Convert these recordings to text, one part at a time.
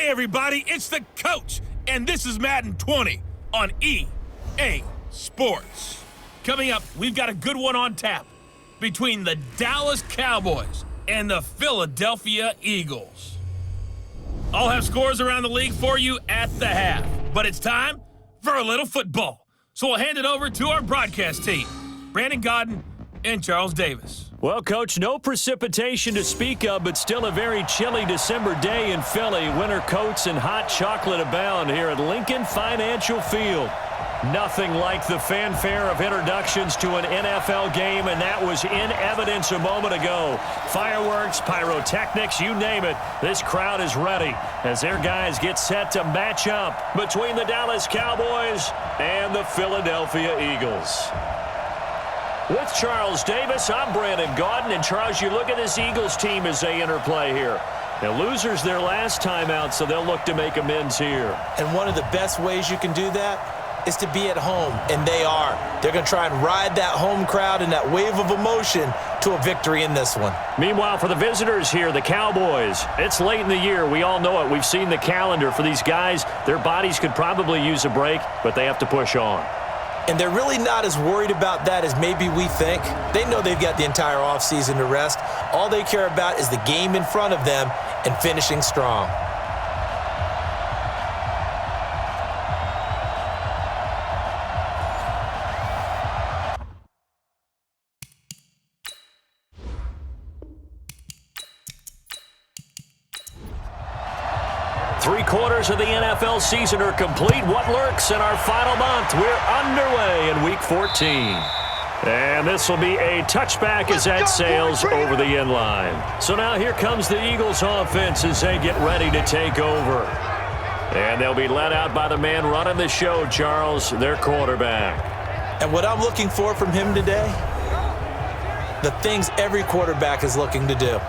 everybody, it's the coach, and this is Madden 20 on EA Sports. Coming up, we've got a good one on tap between the Dallas Cowboys and the Philadelphia Eagles. I'll have scores around the league for you at the half, but it's time for a little football. So we'll hand it over to our broadcast team, Brandon Godden and Charles Davis. Well, Coach, no precipitation to speak of, but still a very chilly December day in Philly. Winter coats and hot chocolate abound here at Lincoln Financial Field. Nothing like the fanfare of introductions to an NFL game, and that was in evidence a moment ago. Fireworks, pyrotechnics, you name it. This crowd is ready as their guys get set to match up between the Dallas Cowboys and the Philadelphia Eagles. With Charles Davis, I'm Brandon Godden. And Charles, you look at this Eagles team as they interplay here. Now, losers their last time out, so they'll look to make amends here. And one of the best ways you can do that is to be at home, and they are. They're going to try and ride that home crowd and that wave of emotion to a victory in this one. Meanwhile, for the visitors here, the Cowboys, it's late in the year. We all know it. We've seen the calendar for these guys. Their bodies could probably use a break, but they have to push on. And they're really not as worried about that as maybe we think. They know they've got the entire offseason to rest. All they care about is the game in front of them and finishing strong. Three-quarters of the NFL season are complete. What lurks in our final month? We're underway in Week 14. And this will be a touchback as that sails over the end line. So now here comes the Eagles offense as they get ready to take over. And they'll be led out by the man running the show, Charles, their quarterback. And what I'm looking for from him today, the things every quarterback is looking to do.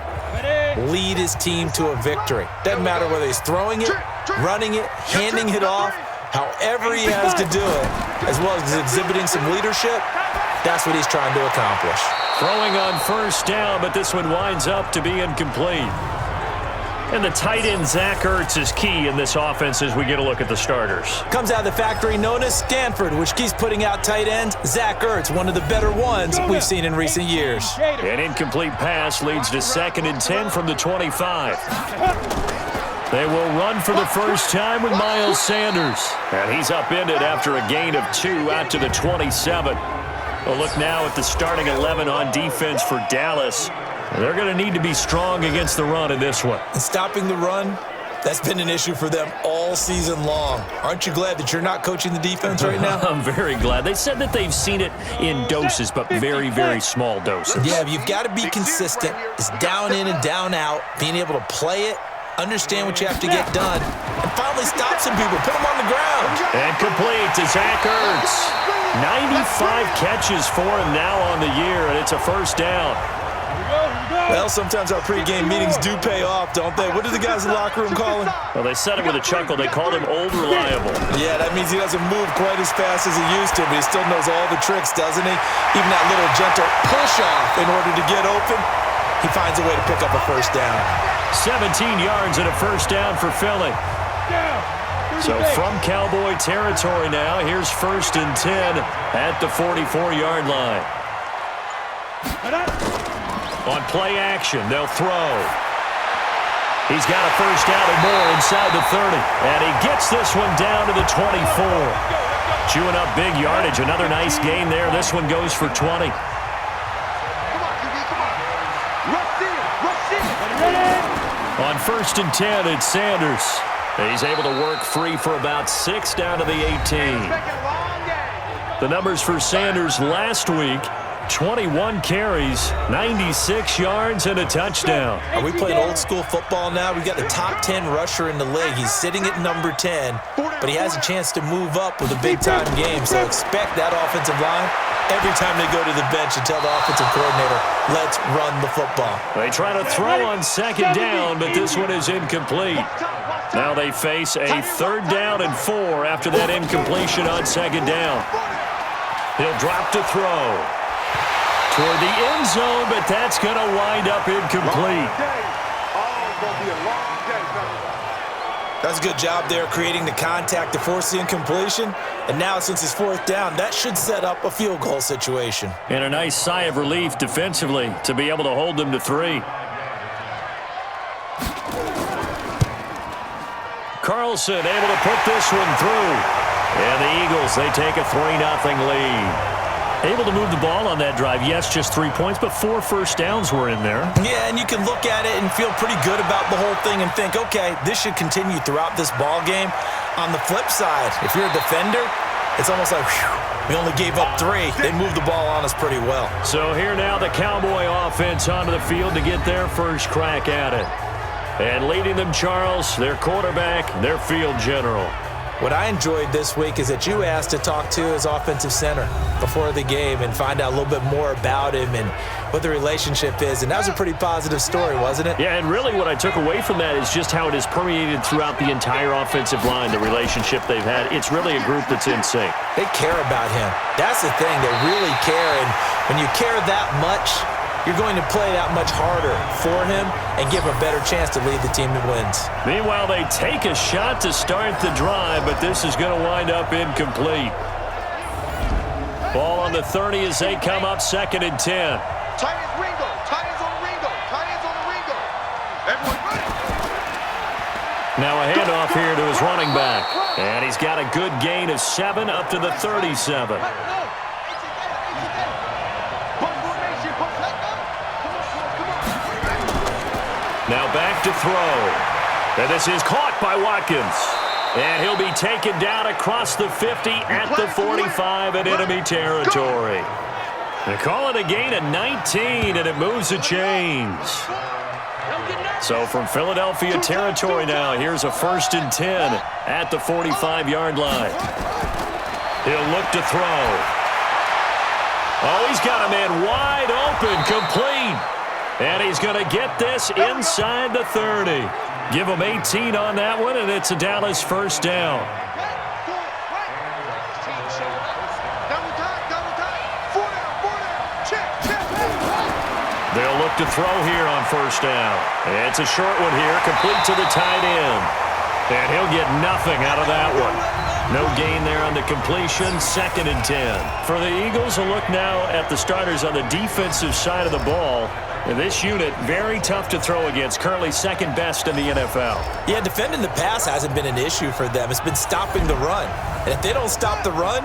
Lead his team to a victory. Doesn't matter whether he's throwing it, running it, handing it off, however he has to do it, as well as exhibiting some leadership, that's what he's trying to accomplish. Throwing on first down, but this one winds up to be incomplete. And the tight end, Zach Ertz, is key in this offense as we get a look at the starters. Comes out of the factory known as Stanford, which keeps putting out tight ends. Zach Ertz, one of the better ones we've seen in recent years. An incomplete pass leads to 2nd and 10 from the 25. They will run for the first time with Miles Sanders. And he's upended after a gain of 2 out to the 27. A look now at the starting 11 on defense for Dallas. They're going to need to be strong against the run in this one. And stopping the run, that's been an issue for them all season long. Aren't you glad that you're not coaching the defense right now? I'm very glad. They said that they've seen it in doses, but very, very small doses. Yeah, you've got to be consistent. It's down in and down out, being able to play it, understand what you have to get done, and finally stop some people, put them on the ground. And complete to Zach Ertz. 95 catches for him now on the year, and it's a first down. Well, sometimes our pregame meetings do pay off, don't they? What do the guys in the locker room call him? Well, they said it with a chuckle. They called him Old Reliable. Yeah, that means he doesn't move quite as fast as he used to, but he still knows all the tricks, doesn't he? Even that little gentle push-off in order to get open, he finds a way to pick up a first down. 17 yards and a first down for Philly. So from Cowboy territory now, here's 1st and 10 at the 44-yard line. On play action, they'll throw. He's got a first down and more inside the 30. And he gets this one down to the 24. Chewing up big yardage. Another nice gain there. This one goes for 20. On 1st and 10, it's Sanders. He's able to work free for about 6 down to the 18. The numbers for Sanders last week: 21 carries, 96 yards, and a touchdown. Are we playing old school football now? We've got the top 10 rusher in the league. He's sitting at number 10, but he has a chance to move up with a big-time game. So expect that offensive line every time they go to the bench and tell the offensive coordinator, let's run the football. They try to throw on 2nd down, but this one is incomplete. Now they face a 3rd down and 4 after that incompletion on 2nd down. He'll drop to throw toward the end zone, but that's going to wind up incomplete. That's a good job there creating the contact to force the incompletion. And now since it's fourth down, that should set up a field goal situation. And a nice sigh of relief defensively to be able to hold them to 3. Carlson able to put this one through. And the Eagles, they take a 3-0 lead. Able to move the ball on that drive. Yes, just 3 points, but 4 first downs were in there. Yeah, and you can look at it and feel pretty good about the whole thing and think, okay, this should continue throughout this ball game. On the flip side, if you're a defender, it's almost like, whew, we only gave up 3. They moved the ball on us pretty well. So here now the Cowboy offense onto the field to get their first crack at it. And leading them, Charles, their quarterback, their field general. What I enjoyed this week is that you asked to talk to his offensive center before the game and find out a little bit more about him and what the relationship is. And that was a pretty positive story, wasn't it? Yeah, and really what I took away from that is just how it has permeated throughout the entire offensive line, the relationship they've had. It's really a group that's in sync. They care about him. That's the thing. They really care. And when you care that much, you're going to play that much harder for him and give him a better chance to lead the team to wins. Meanwhile, they take a shot to start the drive, but this is going to wind up incomplete. Ball on the 30 as they come up 2nd and 10. Tight ends Ringo. Tight ends on the Ringo. Tight ends on the Ringo. Everyone running. Now a handoff here to his running back. And he's got a good gain of 7 up to the 37. Now back to throw. And this is caught by Watkins. And he'll be taken down across the 50 at the 45 in enemy territory. They call it a gain of 19, and it moves the chains. So from Philadelphia territory now, here's a 1st and 10 at the 45-yard line. He'll look to throw. Oh, he's got a man wide open, complete. And he's going to get this inside the 30. Give him 18 on that one, and it's a Dallas 1st down. They'll look to throw here on 1st down. It's a short one here, complete to the tight end. And he'll get nothing out of that one. No gain there on the completion, 2nd and 10. For the Eagles, a look now at the starters on the defensive side of the ball. And this unit, very tough to throw against, currently 2nd best in the NFL. Yeah, defending the pass hasn't been an issue for them. It's been stopping the run. And if they don't stop the run,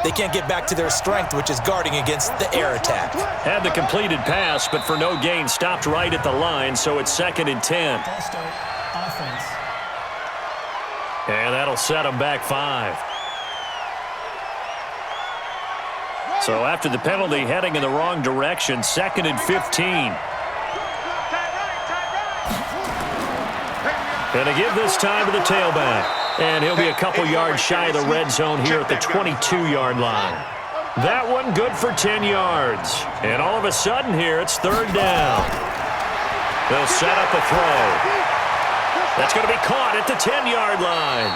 they can't get back to their strength, which is guarding against the air attack. Had the completed pass, but for no gain, stopped right at the line, so it's 2nd and 10. And that'll set them back 5. So after the penalty, heading in the wrong direction, 2nd and 15. Going to give this time to the tailback. And he'll be a couple yards shy of the red zone here at the 22-yard line. That one good for 10 yards. And all of a sudden here, it's 3rd down. They'll set up a throw. That's going to be caught at the 10-yard line.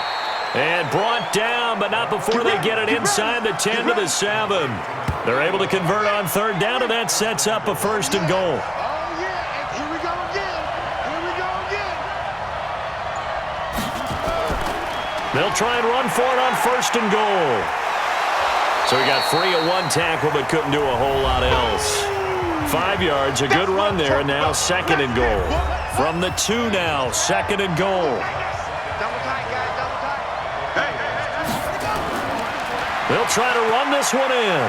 And brought down, but not before they get it inside the 10 to the 7. They're able to convert on 3rd down, and that sets up a 1st and goal. Oh, yeah, and here we go again. Here we go again. They'll try and run for it on 1st and goal. So he got free of one tackle, but couldn't do a whole lot else. 5 yards, a good run there, and now 2nd and goal. From the 2 now, 2nd and goal. Double tight, guys, double tight. Hey. They'll try to run this one in.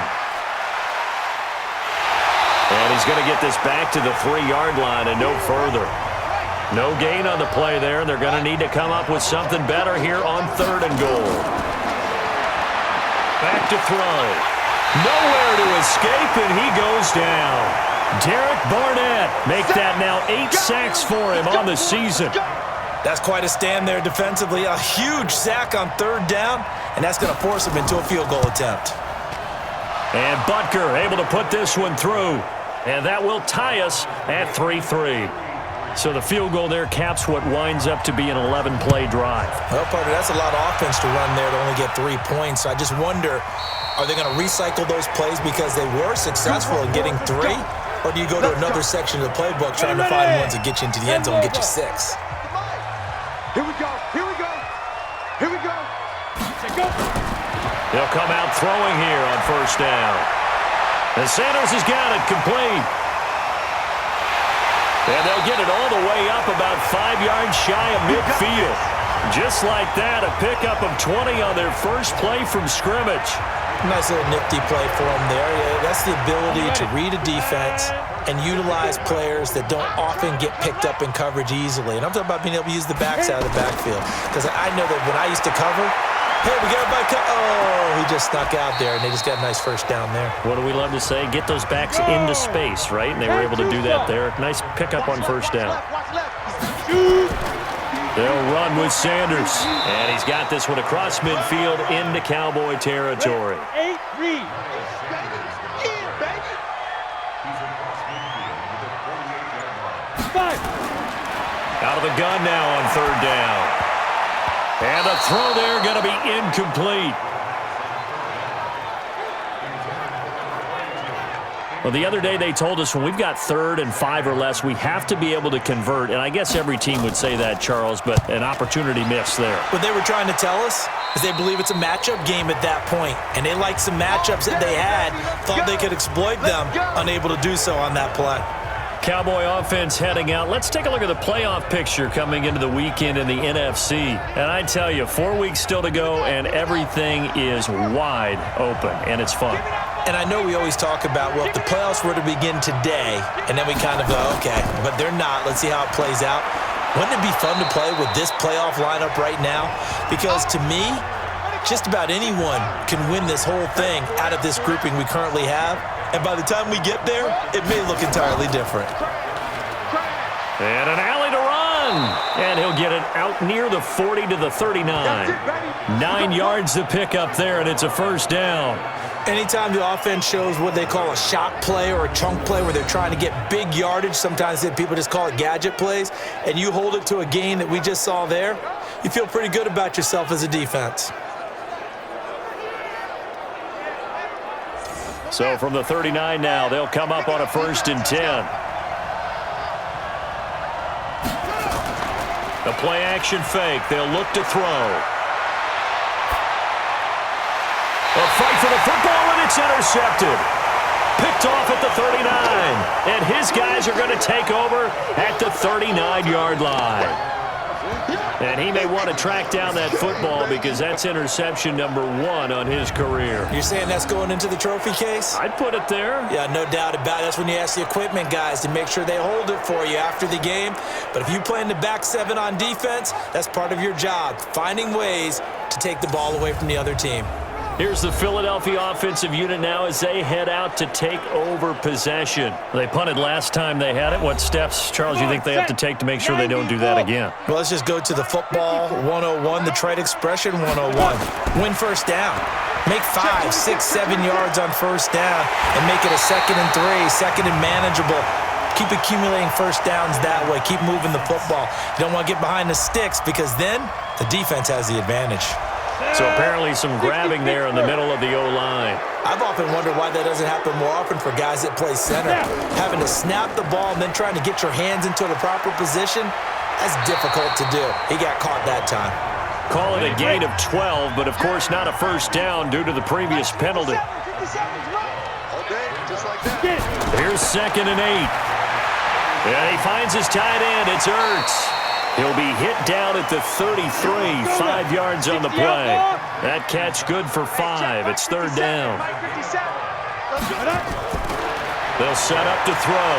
And he's going to get this back to the 3-yard line and no further. No gain on the play there. They're going to need to come up with something better here on 3rd and goal. Back to throw. Nowhere to escape, and he goes down. Derek Barnett make that now 8 sacks for him on the season. That's quite a stand there defensively. A huge sack on 3rd down, and that's going to force him into a field goal attempt. And Butker able to put this one through. And that will tie us at 3-3. So the field goal there caps what winds up to be an 11-play drive. Well, partner, that's a lot of offense to run there to only get 3 points. So I just wonder, are they going to recycle those plays because they were successful in getting 3? Or do you go to another section of the playbook trying to find ones that get you into the end zone and get you 6? Here we go. Here we go. come out throwing here on first down. And Sanders has got it complete. And they'll get it all the way up about 5 yards shy of midfield. Just like that, a pickup of 20 on their first play from scrimmage. Nice little nifty play for them there. Yeah, that's the ability to read a defense and utilize players that don't often get picked up in coverage easily. And I'm talking about being able to use the backs out of the backfield. Because I know that when I used to cover, hey, we got a back. Oh, he just snuck out there, and they just got a nice first down there. What do we love to say? Get those backs into space, right? And they were able to do that there. Nice pickup on first down. They'll run with Sanders. And he's got this one across midfield into Cowboy territory. Out of the gun now on third down. And a throw there going to be incomplete. Well, the other day they told us when we've got 3rd and 5 or less, we have to be able to convert. And I guess every team would say that, Charles, but an opportunity missed there. What they were trying to tell us is they believe it's a matchup game at that point. And they liked some matchups that they had, thought they could exploit them, unable to do so on that play. Cowboy offense heading out. Let's take a look at the playoff picture coming into the weekend in the NFC. And I tell you, 4 weeks still to go, and everything is wide open, and it's fun. And I know we always talk about, well, if the playoffs were to begin today, and then we kind of go, okay, but they're not. Let's see how it plays out. Wouldn't it be fun to play with this playoff lineup right now? Because to me, just about anyone can win this whole thing out of this grouping we currently have. And by the time we get there, it may look entirely different. And an alley to run. And he'll get it out near the 40 to the 39. 9 yards to pick up there, and it's a first down. Anytime the offense shows what they call a shot play or a chunk play where they're trying to get big yardage, sometimes people just call it gadget plays, and you hold it to a gain that we just saw there, you feel pretty good about yourself as a defense. So from the 39 now, they'll come up on a 1st and 10. The play action fake. They'll look to throw. A fight for the football, and it's intercepted. Picked off at the 39. And his guys are going to take over at the 39-yard line. And he may want to track down that football because that's interception number 1 on his career. You're saying that's going into the trophy case? I'd put it there. Yeah, no doubt about it. That's when you ask the equipment guys to make sure they hold it for you after the game. But if you play in the back 7 on defense, that's part of your job, finding ways to take the ball away from the other team. Here's the Philadelphia offensive unit now as they head out to take over possession. They punted last time they had it. What steps, Charles, you think they have to take to make sure they don't do that again? Well, let's just go to the football 101, the trade expression 101. Win first down. Make 5, 6, 7 yards on first down and make it a 2nd and 3, 2nd and manageable. Keep accumulating first downs that way. Keep moving the football. You don't want to get behind the sticks because then the defense has the advantage. So apparently some grabbing there in the middle of the O-line. I've often wondered why that doesn't happen more often for guys that play center. Having to snap the ball and then trying to get your hands into the proper position, that's difficult to do. He got caught that time. Call it a gain of 12, but of course not a first down due to the previous penalty. Here's 2nd and 8. And he finds his tight end. It's Ertz. He'll be hit down at the 33, 5 yards on the play. That catch good for 5. It's 3rd down. They'll set up to throw.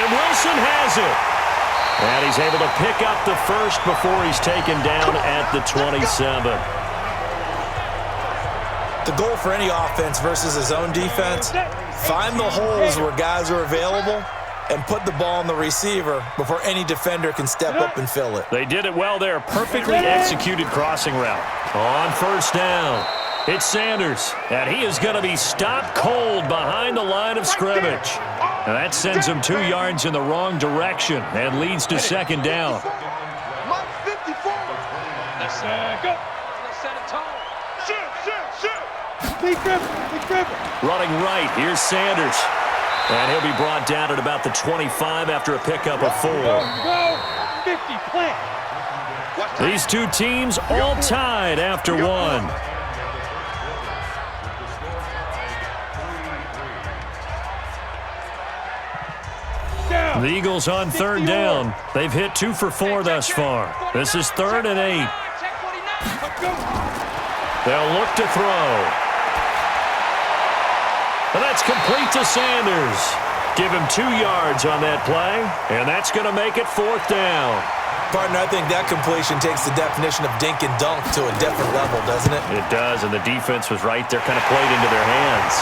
And Wilson has it. And he's able to pick up the first before he's taken down at the 27. The goal for any offense versus his own defense, find the holes where guys are available and put the ball on the receiver before any defender can step up and fill it. They did it well there. Perfectly executed crossing route. On first down, it's Sanders. And he is going to be stopped cold behind the line of scrimmage. And that sends him 2 yards in the wrong direction and leads to 2nd down. Running right, here's Sanders. And he'll be brought down at about the 25 after a pickup of 4. These two teams all tied after 1. The Eagles on third down. They've hit 2 for 4 thus far. This is 3rd and 8. They'll look to throw. And that's complete to Sanders. Give him 2 yards on that play, and that's going to make it 4th down. Partner, I think that completion takes the definition of dink and dunk to a different level, doesn't it? It does, and the defense was right there, kind of played into their hands.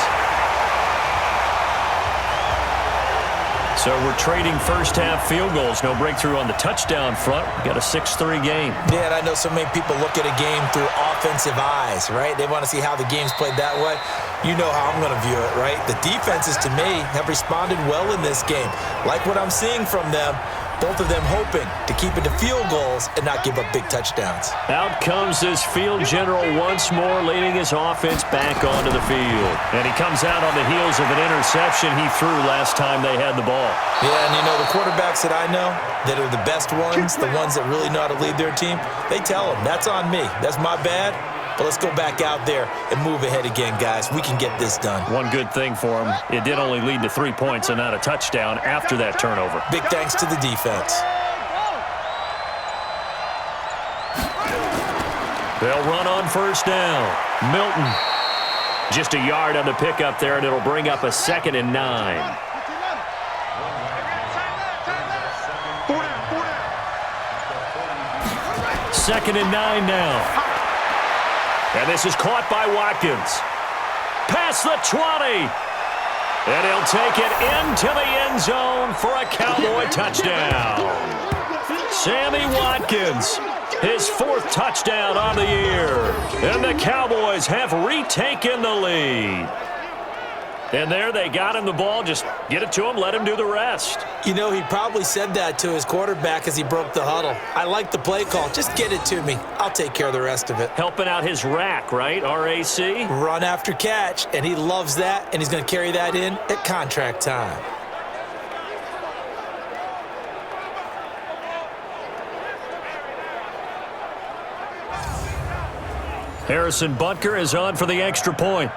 So we're trading first-half field goals. No breakthrough on the touchdown front. We got a 6-3 game. Yeah, and I know so many people look at a game through offensive eyes, right? They want to see how the game's played that way. You know how I'm going to view it, right? The defenses, to me, have responded well in this game. Like what I'm seeing from them. Both of them hoping to keep it to field goals and not give up big touchdowns. Out comes this field general once more, leading his offense back onto the field. And he comes out on the heels of an interception he threw last time they had the ball. Yeah, and you know, the quarterbacks that I know that are the best ones, the ones that really know how to lead their team, they tell them, that's on me. That's my bad. But let's go back out there and move ahead again, guys. We can get this done. One good thing for him, it did only lead to 3 points and not a touchdown after that turnover. Big thanks to the defense. They'll run on first down. Milton. Just a yard on the pickup there, and it'll bring up a 2nd and 9. Second and 9 now. And this is caught by Watkins. Past the 20. And he'll take it into the end zone for a Cowboy touchdown. Sammy Watkins, his 4th touchdown on the year. And the Cowboys have retaken the lead. And there they got him the ball. Just get it to him, let him do the rest. You know, he probably said that to his quarterback as he broke the huddle. I like the play call. Just get it to me. I'll take care of the rest of it. Helping out his rack, right? R-A-C? Run after catch, and he loves that, and he's going to carry that in at contract time. Harrison Butker is on for the extra point.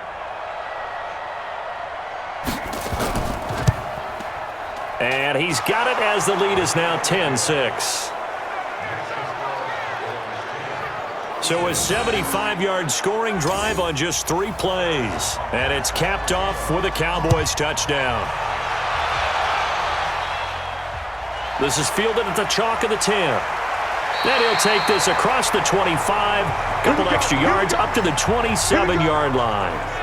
And he's got it as the lead is now 10-6. So a 75-yard scoring drive on just 3 plays. And it's capped off with a Cowboys touchdown. This is fielded at the chalk of the 10. Then he'll take this across the 25, couple extra yards up to the 27-yard line.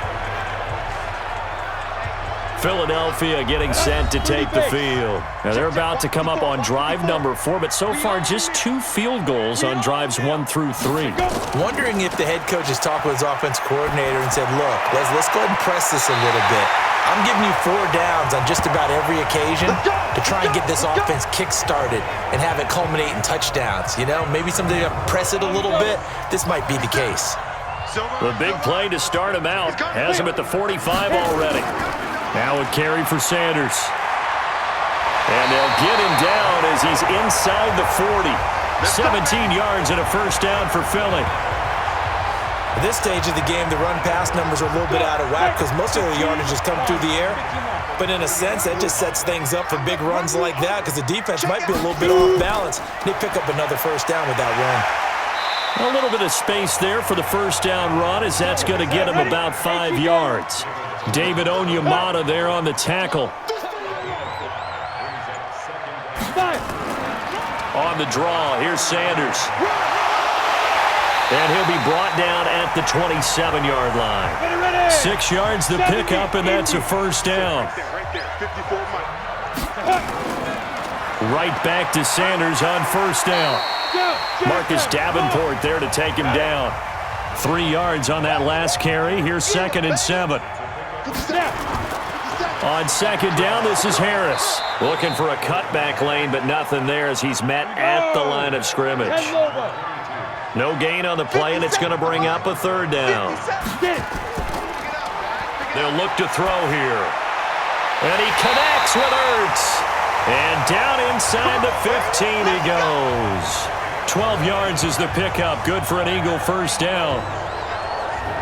Philadelphia getting set to take the field. Now they're about to come up on drive number 4, but so far just 2 field goals on drives 1 through 3. Wondering if the head coach has talked with his offense coordinator and said, look, let's go ahead and press this a little bit. I'm giving you 4 downs on just about every occasion to try and get this offense kick-started and have it culminate in touchdowns. You know, maybe someday to press it a little bit. This might be the case. The big play to start him out has him at the 45 already. Now a carry for Sanders. And they'll get him down as he's inside the 40. 17 yards and a first down for Philly. At this stage of the game, the run-pass numbers are a little bit out of whack because most of the yardage has come through the air. But in a sense, that just sets things up for big runs like that because the defense might be a little bit off balance. They pick up another first down with that run. A little bit of space there for the first down run as that's going to get him about 5 yards. David Onyemata there on the tackle. On the draw, here's Sanders. And he'll be brought down at the 27-yard line. 6 yards the pickup, and that's a first down. Right back to Sanders on first down. Marcus Davenport there to take him down. 3 yards on that last carry. Here's 2nd and 7. On second down, this is Harris. Looking for a cutback lane, but nothing there as he's met at the line of scrimmage. No gain on the play, and it's going to bring up a 3rd down. They'll look to throw here. And he connects with Ertz. And down inside the 15 he goes. 12 yards is the pickup. Good for an Eagle first down.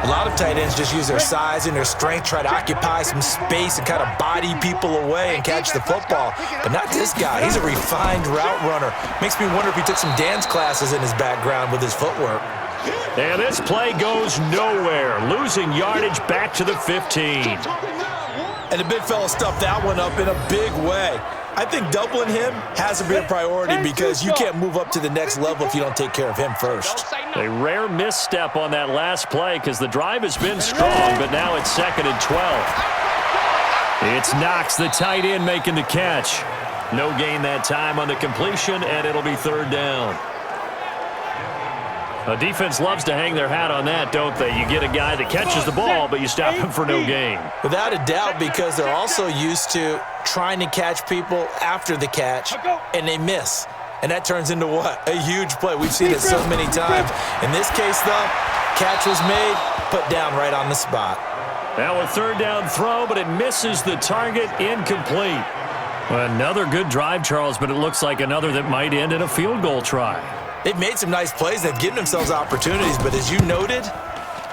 A lot of tight ends just use their size and their strength, try to occupy some space and kind of body people away and catch the football. But not this guy. He's a refined route runner. Makes me wonder if he took some dance classes in his background with his footwork. And this play goes nowhere, losing yardage back to the 15. And the big fella stuffed that one up in a big way. I think doubling him has to be a priority because you can't move up to the next level if you don't take care of him first. A rare misstep on that last play because the drive has been strong, but now it's 2nd and 12. It's Knox, the tight end, making the catch. No gain that time on the completion, and it'll be 3rd down. A defense loves to hang their hat on that, don't they? You get a guy that catches the ball, but you stop him for no gain. Without a doubt, because they're also used to trying to catch people after the catch, and they miss. And that turns into what? A huge play. We've seen it so many times. In this case, though, catch was made, put down right on the spot. Now a 3rd down throw, but it misses the target, incomplete. Another good drive, Charles, but it looks like another that might end in a field goal try. They've made some nice plays. They've given themselves opportunities, but as you noted,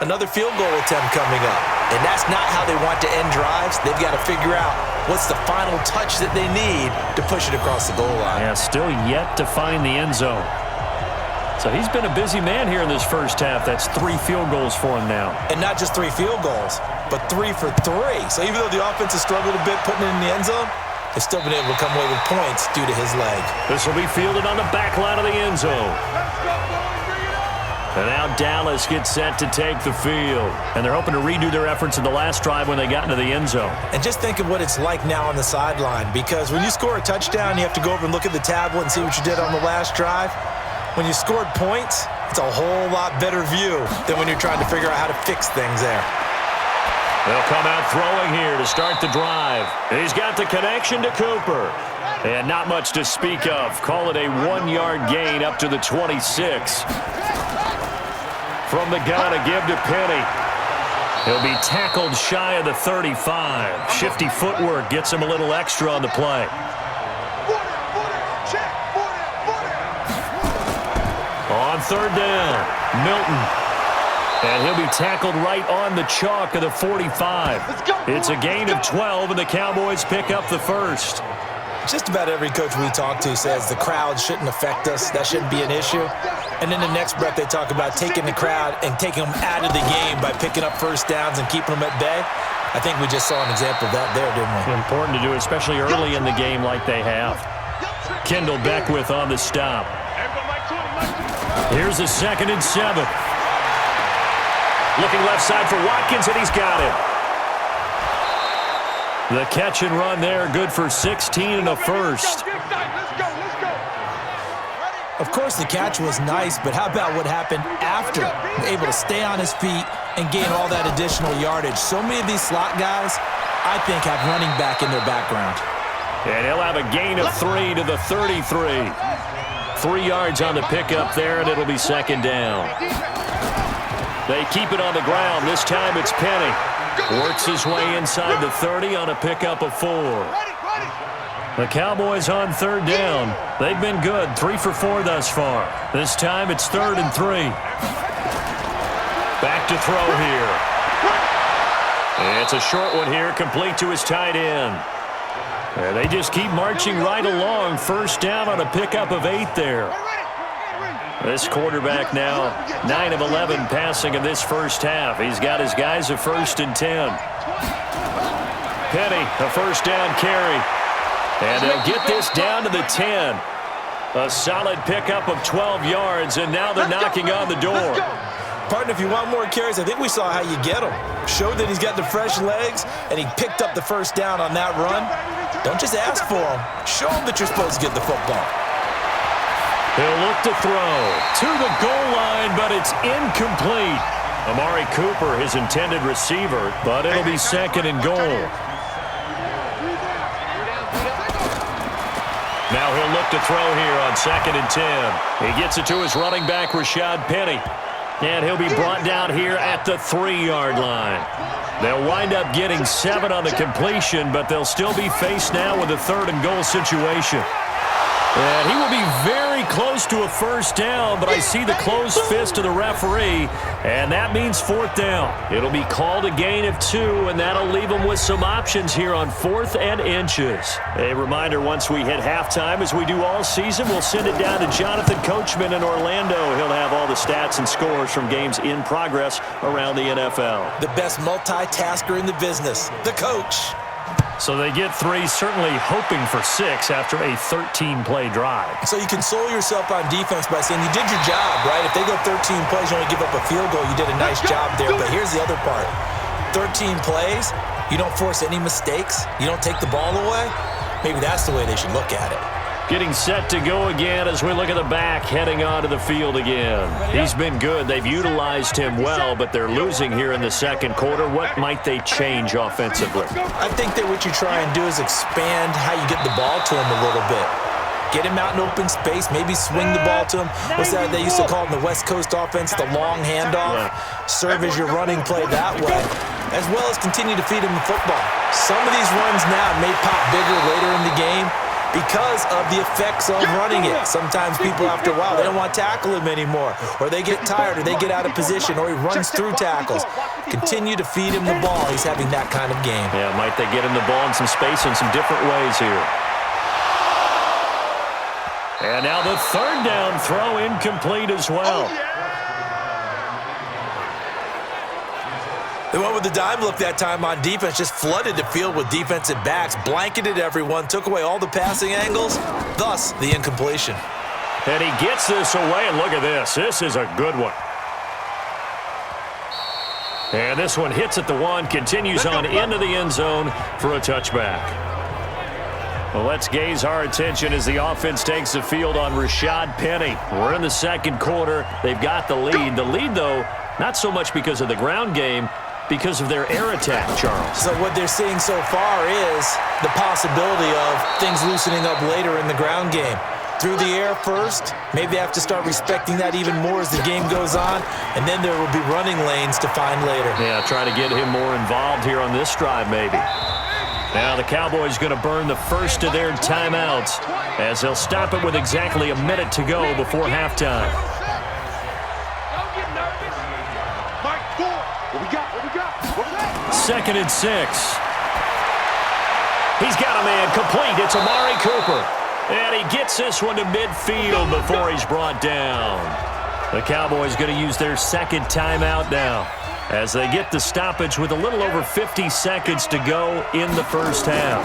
another field goal attempt coming up. And that's not how they want to end drives. They've got to figure out what's the final touch that they need to push it across the goal line. Yeah, still yet to find the end zone. So he's been a busy man here in this first half. That's 3 field goals for him now. And not just 3 field goals, but 3 for 3. So even though the offense has struggled a bit putting it in the end zone, they've still been able to come away with points due to his leg. This will be fielded on the back line of the end zone. And now Dallas gets set to take the field. And they're hoping to redo their efforts in the last drive when they got into the end zone. And just think of what it's like now on the sideline, because when you score a touchdown, you have to go over and look at the tablet and see what you did on the last drive. When you scored points, it's a whole lot better view than when you're trying to figure out how to fix things there. They'll come out throwing here to start the drive. He's got the connection to Cooper. And not much to speak of. Call it a 1-yard gain up to the 26. From the gun, a give to Penny. He'll be tackled shy of the 35. Shifty footwork gets him a little extra on the play. On 3rd down, Milton. And he'll be tackled right on the chalk of the 45. It's a gain of 12, and the Cowboys pick up the first. Just about every coach we talk to says the crowd shouldn't affect us. That shouldn't be an issue. And then the next breath they talk about taking the crowd and taking them out of the game by picking up first downs and keeping them at bay. I think we just saw an example of that there, didn't we? Important to do, especially early in the game like they have. Kendall Beckwith on the stop. Here's a 2nd and 7. Looking left side for Watkins, and he's got it. The catch and run there, good for 16 and a first. Of course, the catch was nice, but how about what happened after? Able to stay on his feet and gain all that additional yardage. So many of these slot guys, I think, have running back in their background. And he'll have a gain of 3 to the 33. 3 yards on the pickup there, and it'll be 2nd down. They keep it on the ground. This time it's Penny. Works his way inside the 30 on a pickup of 4. The Cowboys on 3rd down. They've been good, 3 for 4 thus far. This time it's 3rd and 3. Back to throw here. It's a short one here, complete to his tight end. And they just keep marching right along. 1st down on a pickup of 8 there. This quarterback now 9 of 11 passing in this first half. He's got his guys a 1st and 10. Penny, a 1st down carry. And they'll get this down to the 10. A solid pickup of 12 yards, and now they're knocking on the door. Partner, if you want more carries, I think we saw how you get them. Showed that he's got the fresh legs, and he picked up the 1st down on that run. Don't just ask for them. Show them that you're supposed to get the football. He'll look to throw to the goal line, but it's incomplete. Amari Cooper, his intended receiver, but it'll be 2nd and goal. Now he'll look to throw here on 2nd and 10. He gets it to his running back, Rashad Penny. And he'll be brought down here at the 3-yard line. They'll wind up getting 7 on the completion, but they'll still be faced now with a 3rd and goal situation. And he will be very close to a first down, but I see the closed fist of the referee, and that means fourth down. It'll be called a gain of 2, and that'll leave them with some options here on 4th and inches. A reminder, once we hit halftime, as we do all season, we'll send it down to Jonathan Coachman in Orlando. He'll have all the stats and scores from games in progress around the NFL. The best multitasker in the business, the coach. So they get 3, certainly hoping for 6 after a 13-play drive. So you console yourself on defense by saying you did your job, right? If they go 13 plays, you only give up a field goal, you did a nice job there. But here's the other part. 13 plays, you don't force any mistakes, you don't take the ball away. Maybe that's the way they should look at it. Getting set to go again as we look at the back heading onto the field again. He's been good. They've utilized him well, but they're losing here in the second quarter. What might they change offensively? I think that what you try and do is expand how you get the ball to him a little bit. Get him out in open space, maybe swing the ball to him. What's that they used to call in the West Coast offense, the long handoff? Serve as your running play that way, as well as continue to feed him the football. Some of these runs now may pop bigger later in the game because of the effects of running it. Sometimes people, after a while, they don't want to tackle him anymore, or they get tired, or they get out of position, or he runs through tackles. Continue to feed him the ball. He's having that kind of game. Yeah, might they get him the ball in some space in some different ways here. And now the third down throw incomplete as well. They went with the dime look that time on defense, just flooded the field with defensive backs, blanketed everyone, took away all the passing angles, thus the incompletion. And he gets this away, and look at this. This is a good one. And this one hits at the 1, continues on into the end zone for a touchback. Well, let's gaze our attention as the offense takes the field on Rashad Penny. We're in the second quarter. They've got the lead. The lead, though, not so much because of the ground game, because of their air attack, Charles. So what they're seeing so far is the possibility of things loosening up later in the ground game. Through the air first, maybe they have to start respecting that even more as the game goes on, and then there will be running lanes to find later. Yeah, try to get him more involved here on this drive maybe. Now the Cowboys going to burn the first of their timeouts as they'll stop it with exactly a minute to go before halftime. Second and 6. He's got a man complete. It's Amari Cooper. And he gets this one to midfield before he's brought down. The Cowboys going to use their second timeout now as they get the stoppage with a little over 50 seconds to go in the first half.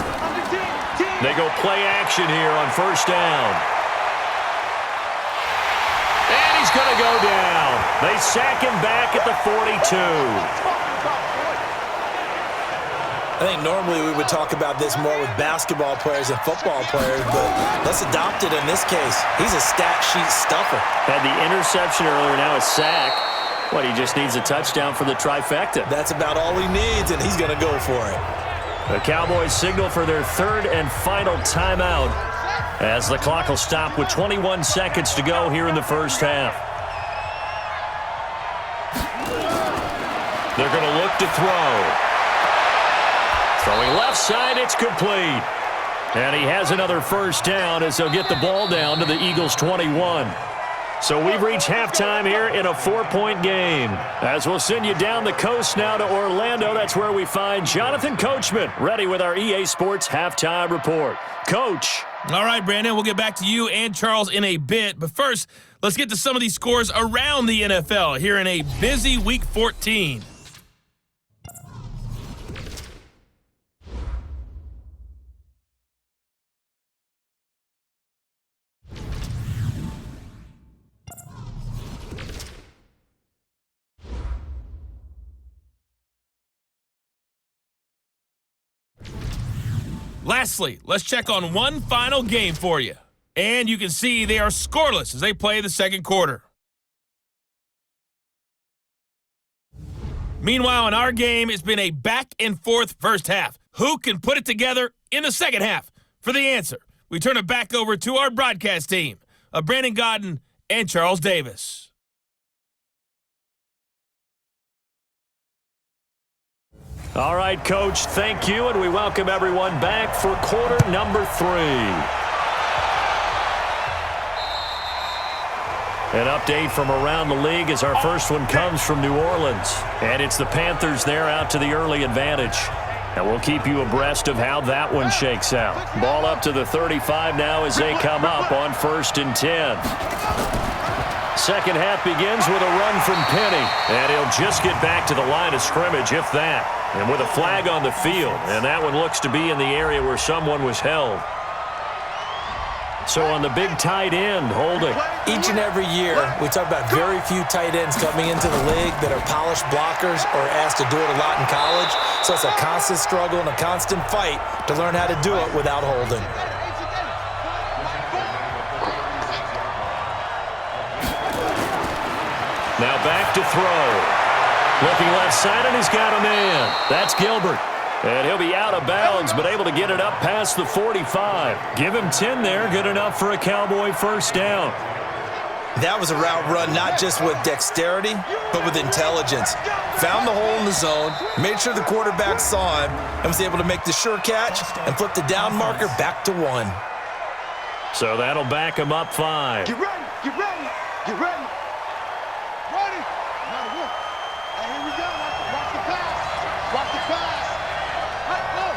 They go play action here on first down. And he's going to go down. They sack him back at the 42. I think normally we would talk about this more with basketball players and football players, but let's adopt it in this case. He's a stat sheet stuffer. Had the interception earlier, now a sack. What, he just needs a touchdown for the trifecta. That's about all he needs, and he's going to go for it. The Cowboys signal for their third and final timeout as the clock will stop with 21 seconds to go here in the first half. They're going to look to throw. Throwing left side, it's complete. And he has another first down as they'll get the ball down to the Eagles' 21. So we've reached halftime here in a 4-point game. As we'll send you down the coast now to Orlando, that's where we find Jonathan Coachman, ready with our EA Sports Halftime Report. Coach. All right, Brandon, we'll get back to you and Charles in a bit. But first, let's get to some of these scores around the NFL here in a busy Week 14. Lastly, let's check on one final game for you. And you can see they are scoreless as they play the second quarter. Meanwhile, in our game, it's been a back-and-forth first half. Who can put it together in the second half? For the answer, we turn it back over to our broadcast team of Brandon Godden and Charles Davis. All right, Coach, thank you, and we welcome everyone back for quarter number 3. An update from around the league as our first one comes from New Orleans. And it's the Panthers there out to the early advantage. And we'll keep you abreast of how that one shakes out. Ball up to the 35 now as they come up on 1st and 10. Second half begins with a run from Penny. And he'll just get back to the line of scrimmage, if that. And with a flag on the field. And that one looks to be in the area where someone was held. So on the big tight end, holding. Each and every year, we talk about very few tight ends coming into the league that are polished blockers or asked to do it a lot in college. So it's a constant struggle and a constant fight to learn how to do it without holding. Now back to throw. Looking left side, and he's got a man. That's Gilbert. And he'll be out of bounds, but able to get it up past the 45. Give him 10 there. Good enough for a Cowboy first down. That was a route run not just with dexterity, but with intelligence. Found the hole in the zone, made sure the quarterback saw him, and was able to make the sure catch and flip the down marker back to 1. So that'll back him up 5. Get ready, get ready, get ready. Ready. Now look. And here we go. Watch the pass. Watch the pass. Right, go.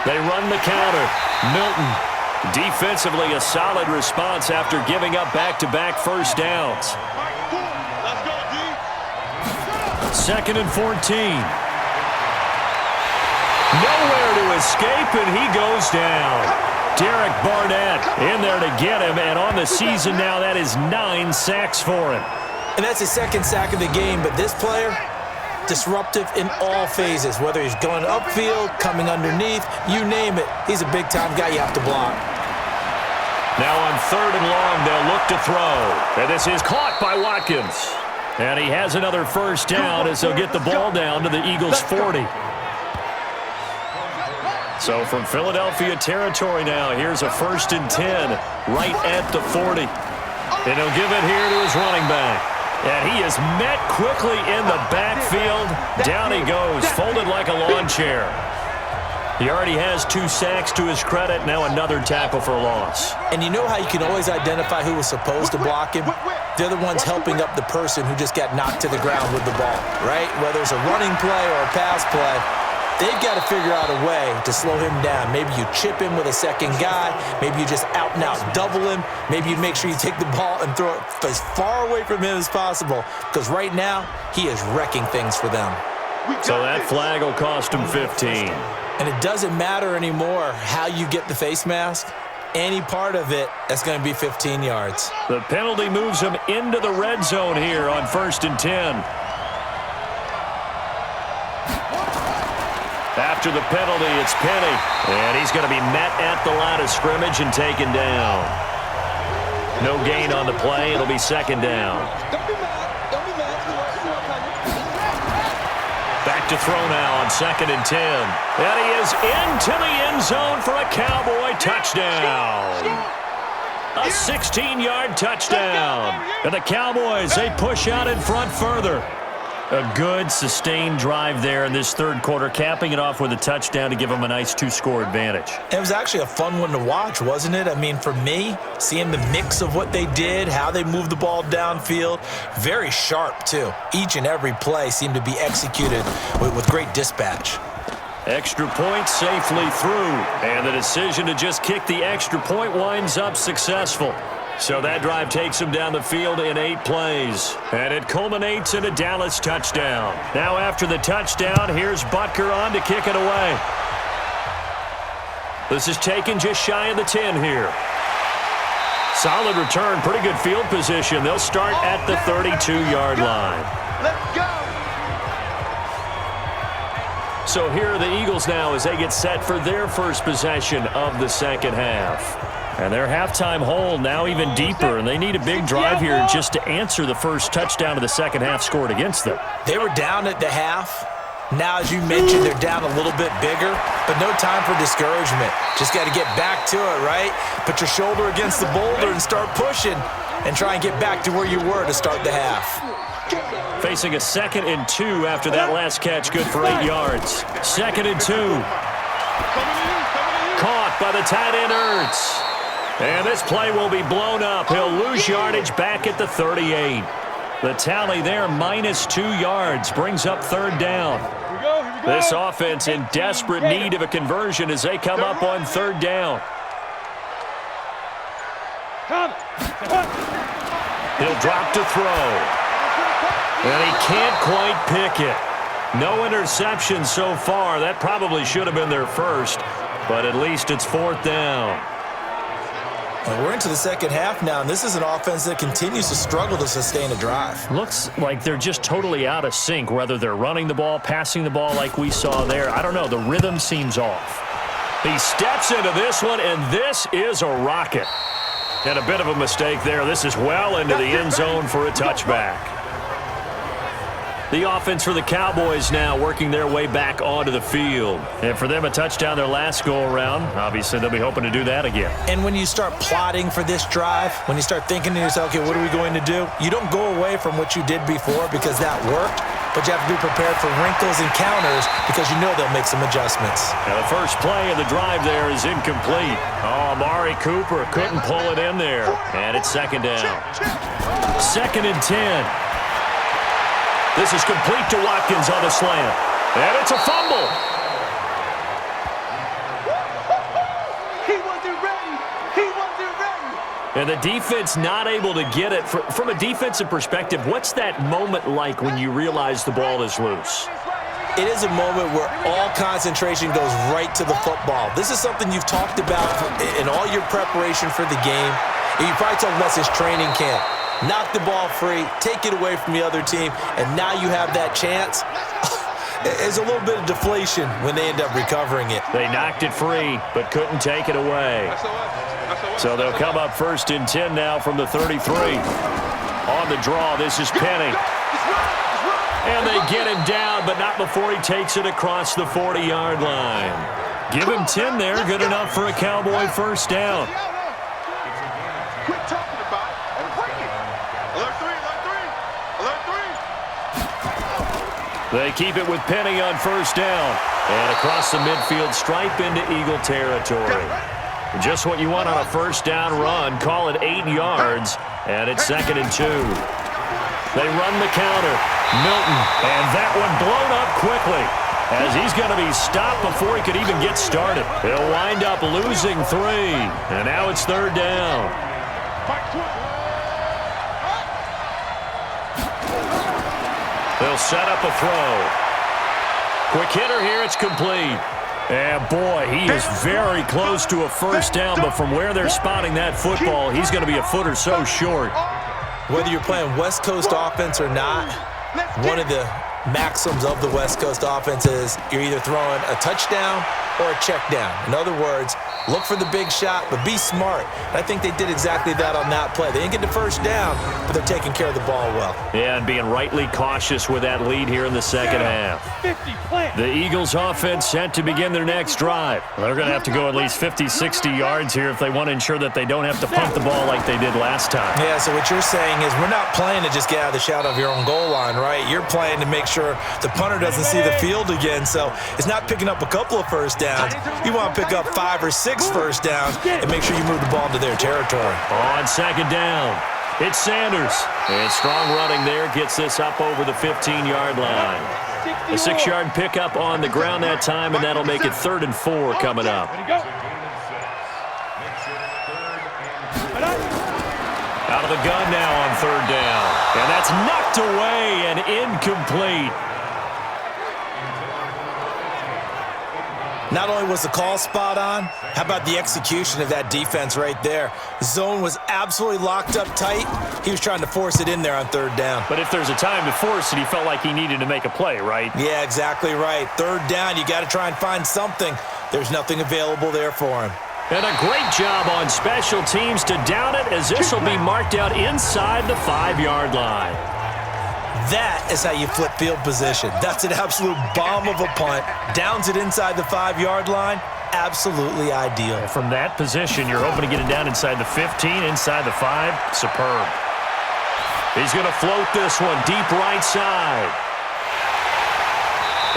They run the counter. Milton. Defensively, a solid response after giving up back-to-back first downs. Let's go, D. 2nd and 14. Nowhere to escape, and he goes down. Derek Barnett in there to get him, and on the season now, that is 9 sacks for him. And that's his second sack of the game, but this player, disruptive in all phases, whether he's going upfield, coming underneath, you name it. He's a big-time guy you have to block. Now on 3rd and long, they'll look to throw. And this is caught by Watkins. And he has another first down as they'll get the ball down to the Eagles' 40. So from Philadelphia territory now, here's a 1st and 10 right at the 40. And he'll give it here to his running back. And he is met quickly in the backfield. Down he goes, folded like a lawn chair. He already has 2 sacks to his credit. Now another tackle for a loss. And you know how you can always identify who was supposed to block him? They're the ones helping up the person who just got knocked to the ground with the ball, right? Whether it's a running play or a pass play, they've got to figure out a way to slow him down. Maybe you chip him with a second guy. Maybe you just out-and-out double him. Maybe you make sure you take the ball and throw it as far away from him as possible. Because right now, he is wrecking things for them. So that flag will cost him 15. And it doesn't matter anymore how you get the face mask. Any part of it, that's going to be 15 yards. The penalty moves him into the red zone here on 1st and 10. After the penalty, it's Penny. And he's going to be met at the line of scrimmage and taken down. No gain on the play. It'll be 2nd down. Don't be mad. Don't be mad. Back to throw now on 2nd and 10. And he is into the end zone for a Cowboy touchdown. A 16-yard touchdown. And the Cowboys, they push out in front further. A good, sustained drive there in this 3rd quarter, capping it off with a touchdown to give them a nice 2-score advantage. It was actually a fun one to watch, wasn't it? I mean, for me, seeing the mix of what they did, how they moved the ball downfield, very sharp, too. Each and every play seemed to be executed with great dispatch. Extra point safely through, and the decision to just kick the extra point winds up successful. So that drive takes him down the field in 8 plays. And it culminates in a Dallas touchdown. Now after the touchdown, here's Butker on to kick it away. This is taken just shy of the 10 here. Solid return, pretty good field position. They'll start at the 32-yard line. Let's go. So here are the Eagles now as they get set for their first possession of the 2nd half. And their halftime hole now even deeper, and they need a big drive here just to answer the first touchdown of the 2nd half scored against them. They were down at the half. Now, as you mentioned, they're down a little bit bigger, but no time for discouragement. Just got to get back to it, right? Put your shoulder against the boulder and start pushing and try and get back to where you were to start the half. Facing a 2nd and 2 after that last catch, good for 8 yards. 2nd and 2. by the tight end, Ertz. And this play will be blown up. He'll lose yardage back at the 38. The tally there, -2 yards, brings up third down. This offense in desperate need of a conversion as they come up on third down. He'll drop to throw. And he can't quite pick it. No interception so far. That probably should have been their first, but at least it's fourth down. And we're into the second half now, and this is an offense that continues to struggle to sustain a drive. Looks like they're just totally out of sync, whether they're running the ball, passing the ball like we saw there. I don't know. The rhythm seems off. He steps into this one, and this is a rocket. And a bit of a mistake there. This is well into the end zone for a touchback. The offense for the Cowboys now working their way back onto the field. And for them, a touchdown their last go-around. Obviously, they'll be hoping to do that again. And when you start plotting for this drive, when you start thinking to yourself, okay, what are we going to do? You don't go away from what you did before because that worked, but you have to be prepared for wrinkles and counters because you know they'll make some adjustmts. Now, the first play of the drive there is incomplete. Oh, Amari Cooper couldn't pull it in there. And it's second down. 2nd and 10. This is complete to Watkins on the slant. And it's a fumble. He wasn't ready. He wasn't ready. And the defense not able to get it. From a defensive perspective, what's that moment like when you realize the ball is loose? It is a moment where all concentration goes right to the football. This is something you've talked about in all your preparation for the game. You probably talked about since training camp. Knock the ball free, take it away from the other team, and now you have that chance. There's a little bit of deflation when they end up recovering it. They knocked it free, but couldn't take it away. So they'll come up 1st and 10 now from the 33. On the draw, this is Penny. And they get him down, but not before he takes it across the 40-yard line. Give him 10 there, good enough for a Cowboy first down. Quit talking about it and bring it. Alert three. Alert three. They keep it with Penny on first down. And across the midfield stripe into Eagle territory. Just what you want on a first down run. Call it 8 yards. And it's 2nd and 2. They run the counter. Milton. And that one blown up quickly, as he's going to be stopped before he could even get started. He'll wind up losing 3. And now it's 3rd down. They'll set up a throw. Quick hitter here, it's complete. And boy, he is very close to a first down, but from where they're spotting that football, he's going to be a foot or so short. Whether you're playing West Coast offense or not, one of the maxims of the West Coast offense is you're either throwing a touchdown or a check down. In other words, look for the big shot, but be smart. And I think they did exactly that on that play. They didn't get the first down, but they're taking care of the ball well. Yeah, and being rightly cautious with that lead here in the second half. The Eagles offense set to begin their next drive. They're going to have to go at least 50, 60 yards here if they want to ensure that they don't have to punt the ball like they did last time. Yeah, so what you're saying is we're not playing to just get out of the shadow of your own goal line, right? You're playing to make sure the punter doesn't see the field again. So it's not picking up a couple of first downs. You want to pick up 5 or 6 first downs and make sure you move the ball into their territory. On second down, it's Sanders. And strong running there gets this up over the 15-yard line. A 6-yard pickup on the ground that time, and that'll make it 3rd and 4 coming up. Out of the gun now on 3rd down. And that's knocked away and incomplete. Not only was the call spot on, how about the execution of that defense right there? Zone was absolutely locked up tight. He was trying to force it in there on 3rd down. But if there's a time to force it, he felt like he needed to make a play, right? Yeah, exactly right. 3rd down, you got to try and find something. There's nothing available there for him. And a great job on special teams to down it, as this will be marked out inside the 5-yard line. That is how you flip field position. That's an absolute bomb of a punt. Downs it inside the 5-yard line. Absolutely ideal. And from that position, you're hoping to get it down inside the 15, inside the 5. Superb. He's going to float this one deep right side.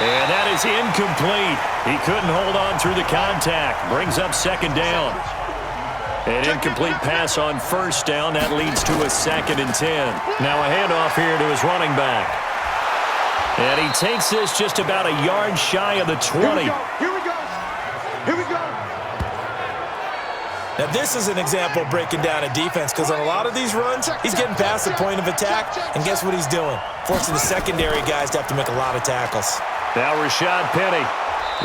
And that is incomplete. He couldn't hold on through the contact. Brings up second down. An incomplete pass on first down. That leads to a 2nd and 10. Now a handoff here to his running back. And he takes this just about a yard shy of the 20. Here we go. Here we go. Now this is an example of breaking down a defense, because on a lot of these runs, he's getting past the point of attack, and guess what he's doing? Forcing the secondary guys to have to make a lot of tackles. Now Rashad Penny.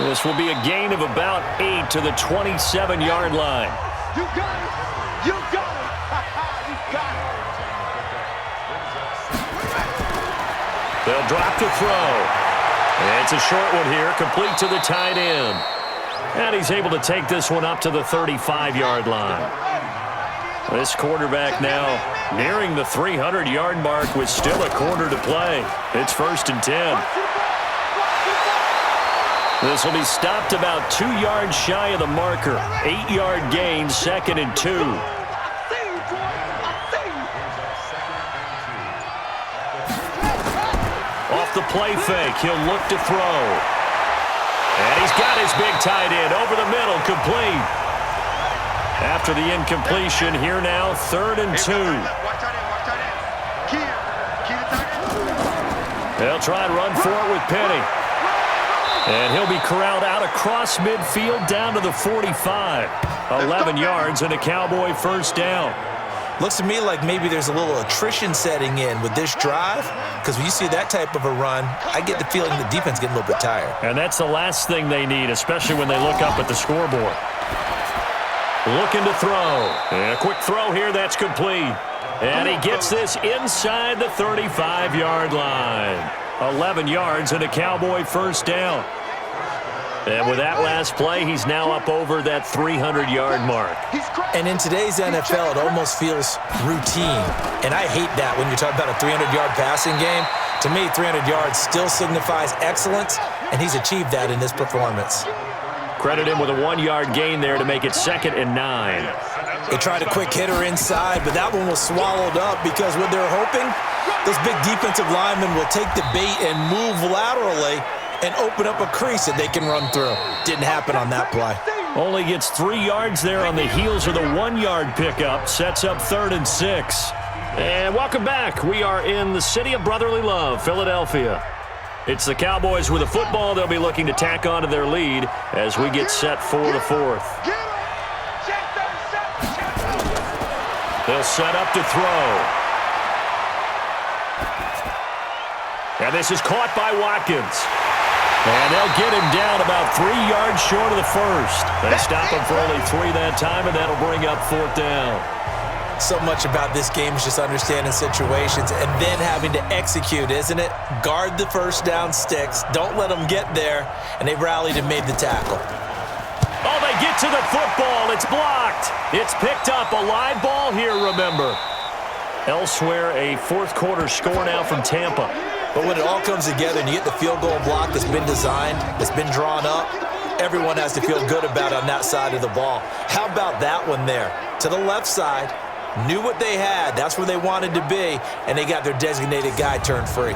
This will be a gain of about 8 to the 27-yard line. You got it. You got it. You got it. They'll drop the throw. And it's a short one here, complete to the tight end. And he's able to take this one up to the 35-yard line. This quarterback now nearing the 300-yard mark with still a quarter to play. It's 1st and 10. This will be stopped about 2 yards shy of the marker. 8-yard gain, 2nd and 2. Off the play fake, he'll look to throw. And he's got his big tight end over the middle, complete. After the incompletion, here now, 3rd and 2. They'll try and run for it with Penny. And he'll be corralled out across midfield down to the 45. 11 yards and a Cowboy first down. Looks to me like maybe there's a little attrition setting in with this drive, because when you see that type of a run, I get the feeling the defense getting a little bit tired. And that's the last thing they need, especially when they look up at the scoreboard. Looking to throw. And a quick throw here, that's complete. And he gets this inside the 35-yard line. 11 yards and a Cowboy first down. And with that last play, he's now up over that 300-yard mark. And in today's NFL, it almost feels routine. And I hate that when you're talking about a 300-yard passing game. To me, 300 yards still signifies excellence, and he's achieved that in this performance. Credit him with a 1-yard gain there to make it 2nd and 9. They tried a quick hitter inside, but that one was swallowed up because what they're hoping, those big defensive linemen will take the bait and move laterally and open up a crease that they can run through. Didn't happen on that play. Only gets 3 yards there on the heels of the 1-yard pickup. Sets up 3rd and 6. And welcome back. We are in the city of brotherly love, Philadelphia. It's the Cowboys with a football. They'll be looking to tack onto their lead as we get set for the 4th. They'll set up to throw. And this is caught by Watkins. And they'll get him down about 3 yards short of the first. They stop him for only 3 that time, and that'll bring up 4th down. So much about this game is just understanding situations and then having to execute, isn't it? Guard the first down sticks. Don't let them get there. And they rallied and made the tackle. Oh, they get to the football. It's blocked. It's picked up. A live ball here, remember. Elsewhere, a 4th quarter score now from Tampa. But when it all comes together and you get the field goal block that's been designed, that's been drawn up, everyone has to feel good about it on that side of the ball. How about that one there? To the left side, knew what they had. That's where they wanted to be, and they got their designated guy turned free.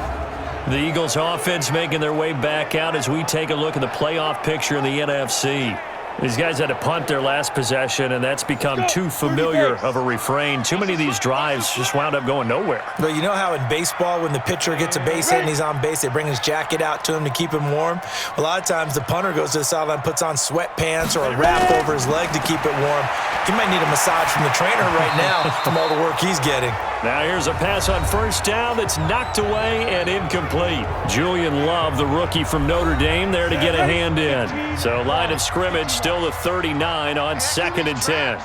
The Eagles offense making their way back out as we take a look at the playoff picture in the NFC. These guys had to punt their last possession, and that's become too familiar of a refrain. Too many of these drives just wound up going nowhere. But you know how in baseball, when the pitcher gets a base hit and he's on base, they bring his jacket out to him to keep him warm? A lot of times the punter goes to the sideline, puts on sweatpants or a wrap over his leg to keep it warm. He might need a massage from the trainer right now from all the work he's getting. Now here's a pass on first down that's knocked away and incomplete. Julian Love, the rookie from Notre Dame, there to get a hand in. So line of scrimmage still the 39 on 2nd and 10.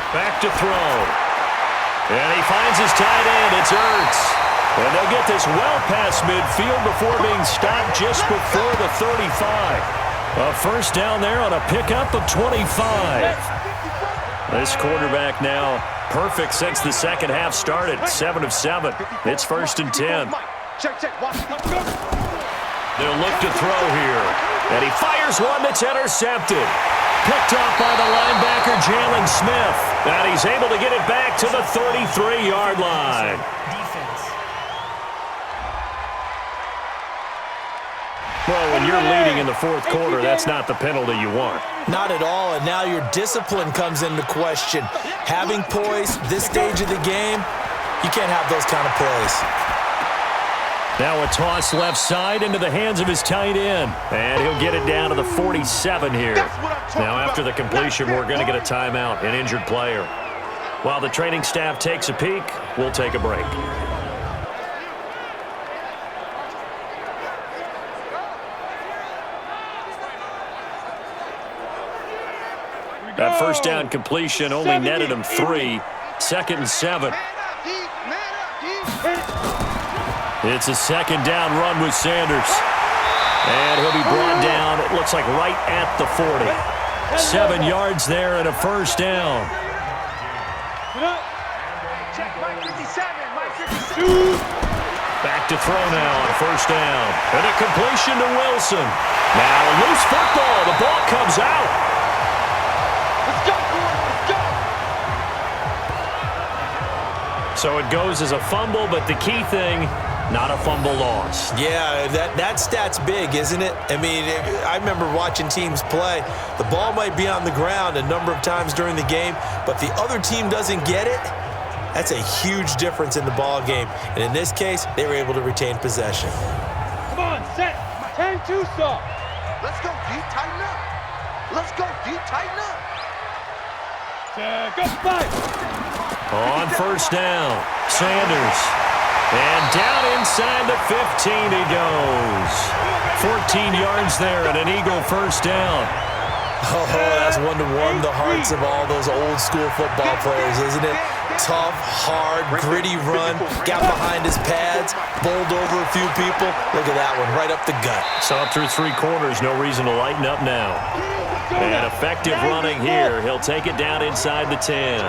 Back to throw. And he finds his tight end. It's Ertz. And they'll get this well past midfield before being stopped just before the 35. A first down there on a pickup of 25. This quarterback now perfect since the second half started. 7 of 7. It's 1st and 10. They'll look to throw here. And he fires one that's intercepted. Picked off by the linebacker, Jalen Smith. And he's able to get it back to the 33-yard line. Well, when you're leading in the fourth quarter, that's not the penalty you want. Not at all, and now your discipline comes into question. Having poise this stage of the game, you can't have those kind of plays. Now a toss left side into the hands of his tight end. And he'll get it down to the 47 here. Now after the completion, we're going to get a timeout, an injured player. While the training staff takes a peek, we'll take a break. That first down completion only netted him 3. 2nd and 7. It's a 2nd down run with Sanders. And he'll be brought down, it looks like right at the 40. 7 yards there and a first down. Back to throw now on first down. And a completion to Wilson. Now a loose football. The ball comes out. Let's go, boys. Let's go. So it goes as a fumble, but the key thing, not a fumble loss. Yeah, that stat's big, isn't it? I mean, I remember watching teams play. The ball might be on the ground a number of times during the game, but the other team doesn't get it. That's a huge difference in the ball game. And in this case, they were able to retain possession. Come on, set. 10-2 stop. Let's go, D. Tighten up. Let's go, D. Tighten up. Go, 5. On first down, Sanders. And down inside the 15 he goes. 14 yards there and an Eagle first down. Oh, that's one to warm the hearts of all those old school football players, isn't it? Tough, hard, gritty run, got behind his pads, bowled over a few people. Look at that one, right up the gut. Saw through 3 quarters, no reason to lighten up now. And effective running here. He'll take it down inside the 10.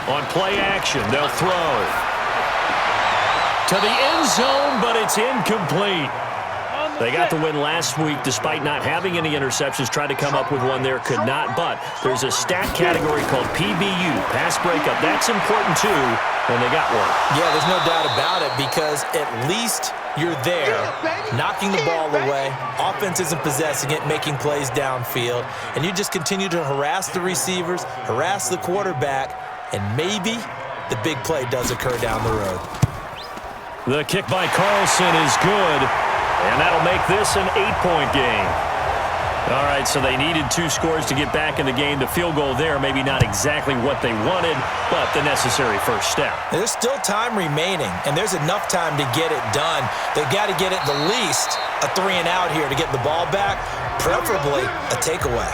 On play action, they'll throw. To the end zone, but it's incomplete. They got the win last week despite not having any interceptions. Tried to come up with one there, could not. But there's a stat category called PBU, pass breakup. That's important too, and they got one. Yeah, there's no doubt about it because at least you're there, knocking the ball away. Offense isn't possessing it, making plays downfield. And you just continue to harass the receivers, harass the quarterback, and maybe the big play does occur down the road. The kick by Carlson is good. And that'll make this an 8-point game. All right, so they needed 2 scores to get back in the game. The field goal there, maybe not exactly what they wanted, but the necessary first step. There's still time remaining, and there's enough time to get it done. They've got to get at the least a 3-and-out here to get the ball back, preferably a takeaway.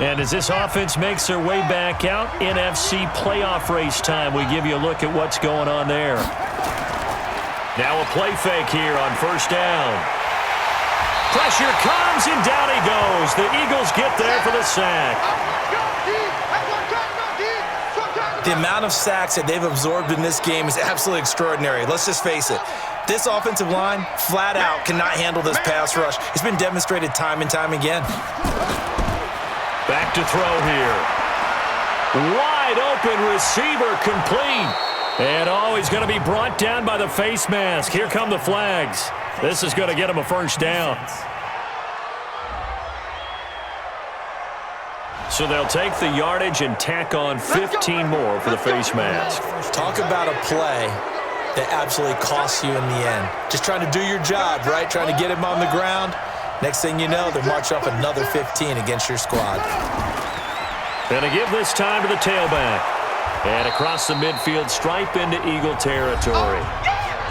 And as this offense makes their way back out, NFC playoff race time, we give you a look at what's going on there. Now a play fake here on first down. Pressure comes, and down he goes. The Eagles get there for the sack. The amount of sacks that they've absorbed in this game is absolutely extraordinary. Let's just face it. This offensive line, flat out, cannot handle this pass rush. It's been demonstrated time and time again. Back to throw here. Wide open receiver complete. And he's going to be brought down by the face mask. Here come the flags. This is going to get him a first down. So they'll take the yardage and tack on 15 more for the face mask. Talk about a play that absolutely costs you in the end. Just trying to do your job, right? Trying to get him on the ground. Next thing you know, they're marching up another 15 against your squad. And to give this time to the tailback. And across the midfield stripe into Eagle territory.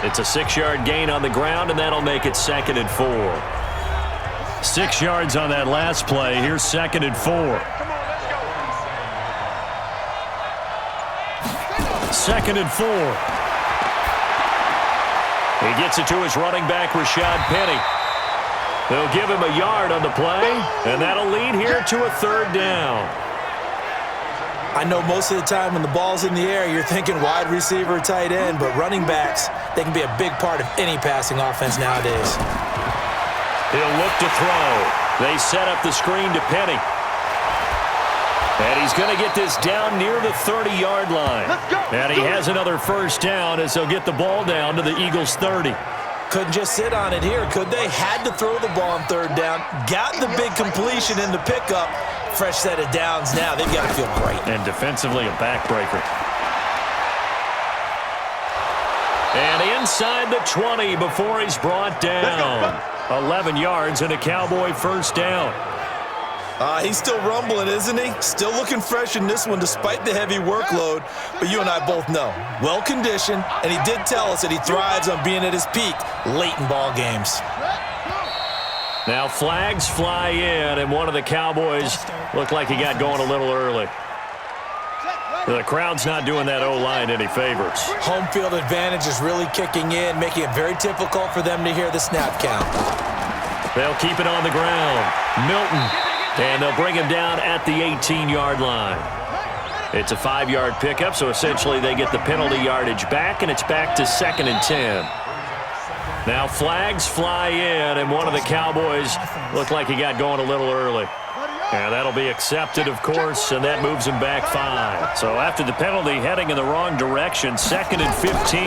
It's a 6-yard gain on the ground, and that'll make it 2nd and 4. 6 yards on that last play. Here's 2nd and 4. 2nd and 4. He gets it to his running back, Rashad Penny. They'll give him a yard on the play, and that'll lead here to a 3rd down. I know most of the time when the ball's in the air, you're thinking wide receiver or tight end, but running backs, they can be a big part of any passing offense nowadays. He'll look to throw. They set up the screen to Penny. And he's going to get this down near the 30-yard line. Let's go. And he has another first down as they'll get the ball down to the Eagles' 30. Couldn't just sit on it here, could they? Had to throw the ball on third down. Got the big completion in the pickup. Fresh set of downs now. They've got to feel great. And defensively, a backbreaker. And inside the 20 before he's brought down. 11 yards and a Cowboy first down. He's still rumbling, isn't he? Still looking fresh in this one despite the heavy workload. But you and I both know, well-conditioned, and he did tell us that he thrives on being at his peak late in ball games. Now flags fly in, and one of the Cowboys looked like he got going a little early. The crowd's not doing that O-line any favors. Home field advantage is really kicking in, making it very difficult for them to hear the snap count. They'll keep it on the ground. Milton. And they'll bring him down at the 18-yard line. It's a 5-yard pickup, so essentially they get the penalty yardage back, and it's back to 2nd and 10. Now flags fly in, and one of the Cowboys looked like he got going a little early. And that'll be accepted, of course, and that moves him back 5. So after the penalty, heading in the wrong direction, 2nd and 15.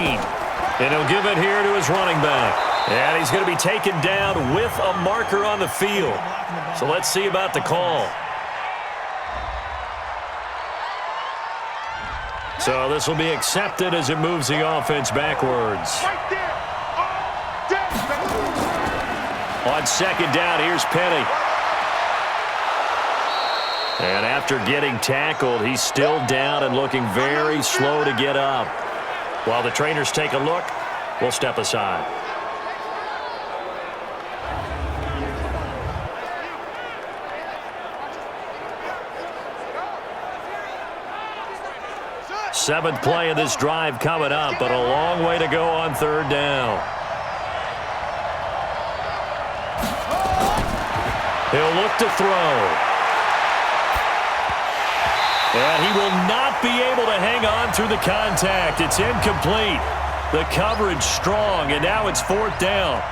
And he'll give it here to his running back. And he's going to be taken down with a marker on the field. So let's see about the call. So this will be accepted as it moves the offense backwards. On 2nd down, here's Penny. And after getting tackled, he's still down and looking very slow to get up. While the trainers take a look, we'll step aside. Seventh play of this drive coming up, but a long way to go on 3rd down. He'll look to throw. And he will not be able to hang on through the contact. It's incomplete. The coverage strong, and now it's 4th down.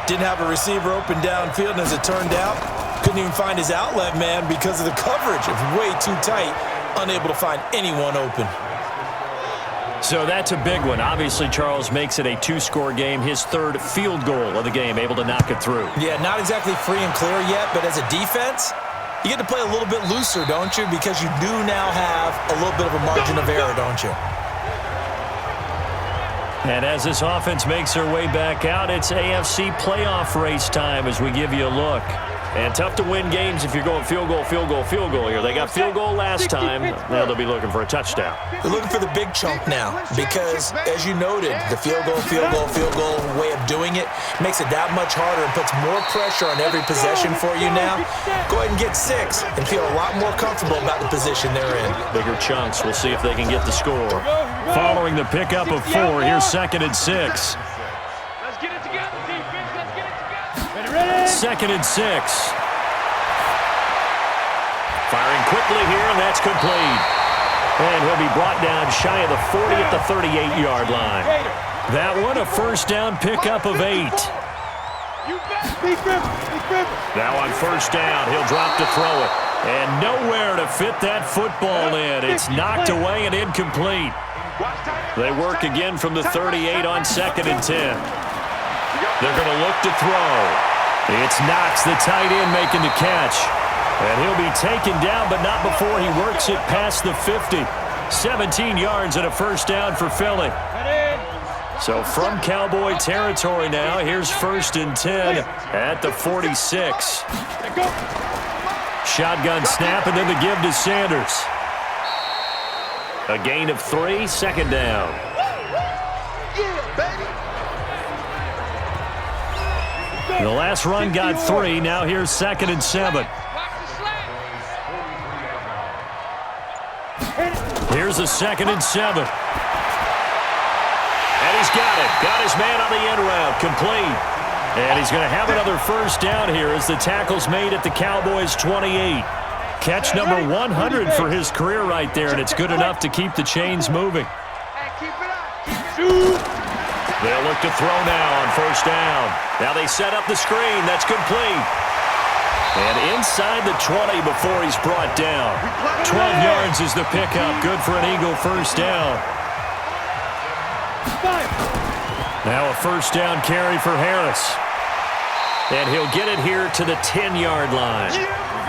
Didn't have a receiver open downfield, and as it turned out, couldn't even find his outlet man because of the coverage. It was way too tight, unable to find anyone open. So that's a big one. Obviously, Charles makes it a 2-score game. His 3rd field goal of the game, able to knock it through. Yeah, not exactly free and clear yet, but as a defense, you get to play a little bit looser, don't you? Because you do now have a little bit of a margin of error, don't you? And as this offense makes their way back out, it's AFC playoff race time as we give you a look. And tough to win games if you're going field goal, field goal, field goal here. They got field goal last time. Now they'll be looking for a touchdown. They're looking for the big chunk now because, as you noted, the field goal way of doing it makes it that much harder and puts more pressure on every possession for you now. Go ahead and get 6 and feel a lot more comfortable about the position they're in. Bigger chunks. We'll see if they can get the score. Following the pickup of 4, here's 2nd and 6. Let's get it together, defense. Let's get it together. 2nd and 6. Firing quickly here, and that's complete. And he'll be brought down shy of the 40 at the 38-yard line. That one, a first down pickup of 8. Now on first down, he'll drop to throw it. And nowhere to fit that football in. It's knocked away and incomplete. They work again from the 38 on 2nd and 10. They're going to look to throw. It's Knox, the tight end, making the catch. And he'll be taken down, but not before he works it past the 50. 17 yards and a first down for Philly. So from Cowboy territory now, here's 1st and 10 at the 46. Shotgun snap, and then the give to Sanders. A gain of 3, 2nd down. The last run got 3. Now here's 2nd and 7. Here's a 2nd and 7. And he's got it. Got his man on the end route. Complete. And he's going to have another first down here as the tackle's made at the Cowboys' 28. Catch number 100 for his career right there, and it's good enough to keep the chains moving. They'll look to throw now on first down. Now they set up the screen. That's complete. And inside the 20 before he's brought down. 12 yards is the pickup. Good for an Eagle first down. Now a first down carry for Harris. And he'll get it here to the 10-yard line.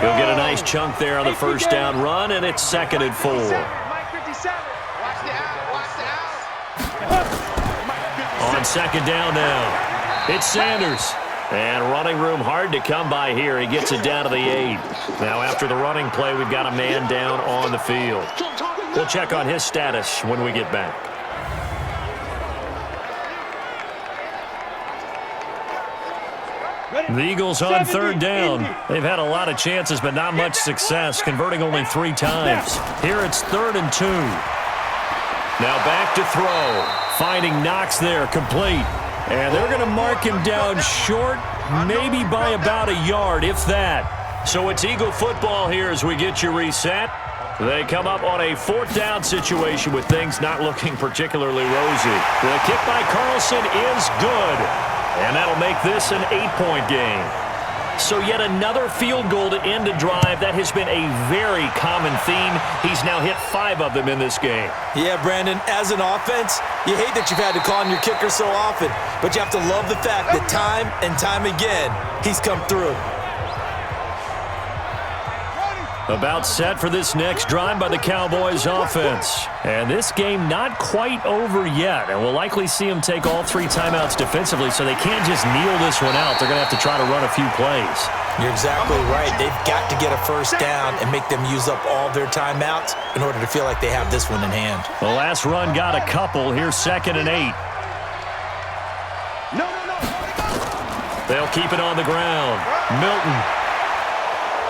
He'll get a nice chunk there on the first down run, and it's 2nd and 4. On 2nd down now, it's Sanders. And running room hard to come by here. He gets it down to the 8. Now after the running play, we've got a man down on the field. We'll check on his status when we get back. The Eagles on 3rd down. They've had a lot of chances, but not much success, converting only 3 times. Here it's 3rd and 2. Now back to throw. Finding Knox there, complete. And they're going to mark him down short, maybe by about a yard, if that. So it's Eagle football here as we get you reset. They come up on a 4th down situation with things not looking particularly rosy. The kick by Carlson is good. And that'll make this an 8-point game. So yet another field goal to end a drive. That has been a very common theme. He's now hit 5 of them in this game. Yeah, Brandon, as an offense, you hate that you've had to call on your kicker so often, but you have to love the fact that time and time again, he's come through. About set for this next drive by the Cowboys offense. And this game not quite over yet. And we'll likely see them take all 3 timeouts defensively, so they can't just kneel this one out. They're going to have to try to run a few plays. You're exactly right. They've got to get a first down and make them use up all their timeouts in order to feel like they have this one in hand. The last run got a couple. Here's 2nd and 8. They'll keep it on the ground. Milton.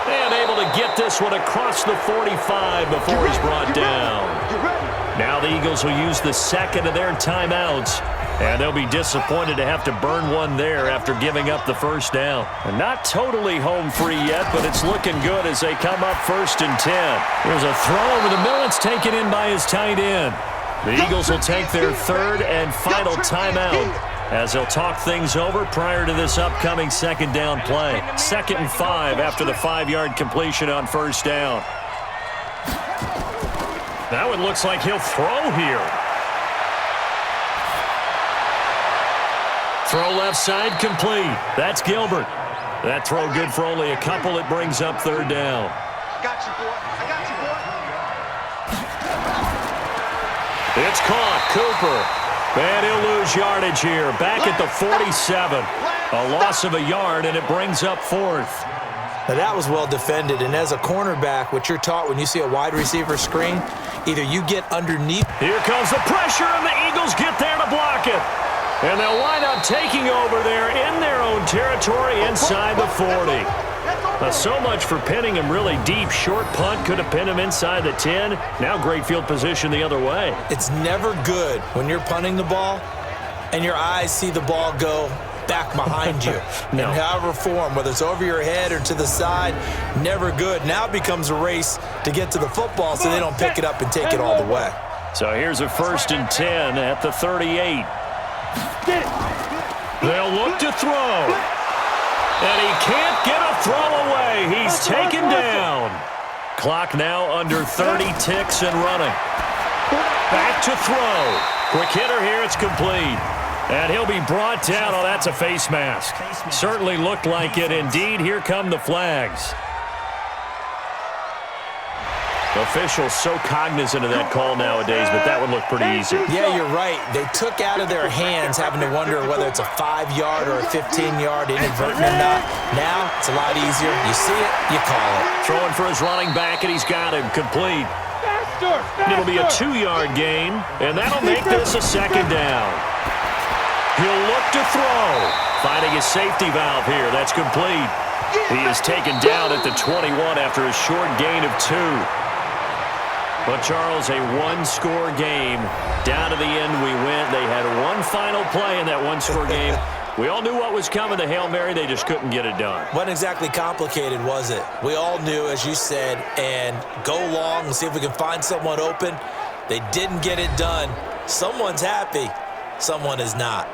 And able to get this one across the 45 before he's brought down. Now the Eagles will use the 2nd of their timeouts. And they'll be disappointed to have to burn one there after giving up the first down. And not totally home free yet, but it's looking good as they come up 1st and 10. There's a throw over the middle. It's taken in by his tight end. The Eagles will take their 3rd and final timeout as they'll talk things over prior to this upcoming 2nd down play. 2nd and 5 after the 5-yard completion on first down. Now it looks like he'll throw here. Throw left side complete. That's Gilbert. That throw good for only a couple. It brings up 3rd down. I got you, boy. I got you, boy. It's caught. Cooper. And he'll lose yardage here. Back at the 47. A loss of a yard, and it brings up 4th. Now that was well defended, and as a cornerback, what you're taught when you see a wide receiver screen, either you get underneath. Here comes the pressure, and the Eagles get there to block it. And they'll wind up taking over there in their own territory inside the 40. So much for pinning him really deep. Short punt could have pinned him inside the 10. Now great field position the other way. It's never good when you're punting the ball and your eyes see the ball go back behind you. No. In however form, whether it's over your head or to the side, never good. Now it becomes a race to get to the football so they don't pick it up and take it all the way. So here's a 1st and 10 at the 38. They'll look to throw. And he can't get a throw away. He's taken down. Clock now under 30 ticks and running. Back to throw. Quick hitter here. It's complete. And he'll be brought down. Oh, that's a face mask. Certainly looked like it. Indeed, here come the flags. Officials so cognizant of that call nowadays, but that would look pretty easy. Yeah, you're right. They took out of their hands having to wonder whether it's a 5-yard or a 15-yard inadvertent or not. Now, it's a lot easier. You see it, you call it. Throwing for his running back, and he's got him complete. It'll be a 2-yard gain, and that'll make this a 2nd down. He'll look to throw. Finding his safety valve here. That's complete. He is taken down at the 21 after a short gain of 2. But, Charles, a one-score game. Down to the end we went. They had one final play in that one-score game. We all knew what was coming, the Hail Mary. They just couldn't get it done. Wasn't exactly complicated, was it? We all knew, as you said, and go long and see if we can find someone open. They didn't get it done. Someone's happy. Someone is not.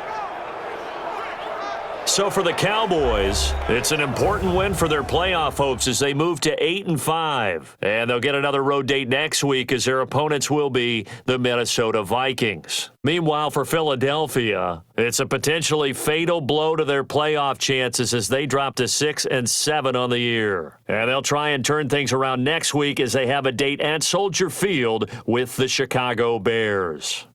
So for the Cowboys, it's an important win for their playoff hopes as they move to 8-5. And they'll get another road date next week as their opponents will be the Minnesota Vikings. Meanwhile, for Philadelphia, it's a potentially fatal blow to their playoff chances as they drop to 6-7 on the year. And they'll try and turn things around next week as they have a date at Soldier Field with the Chicago Bears.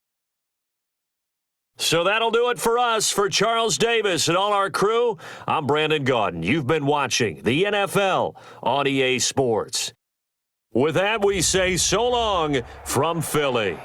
So that'll do it for us. For Charles Davis and all our crew, I'm Brandon Gaudin. You've been watching the NFL on EA Sports. With that, we say so long from Philly.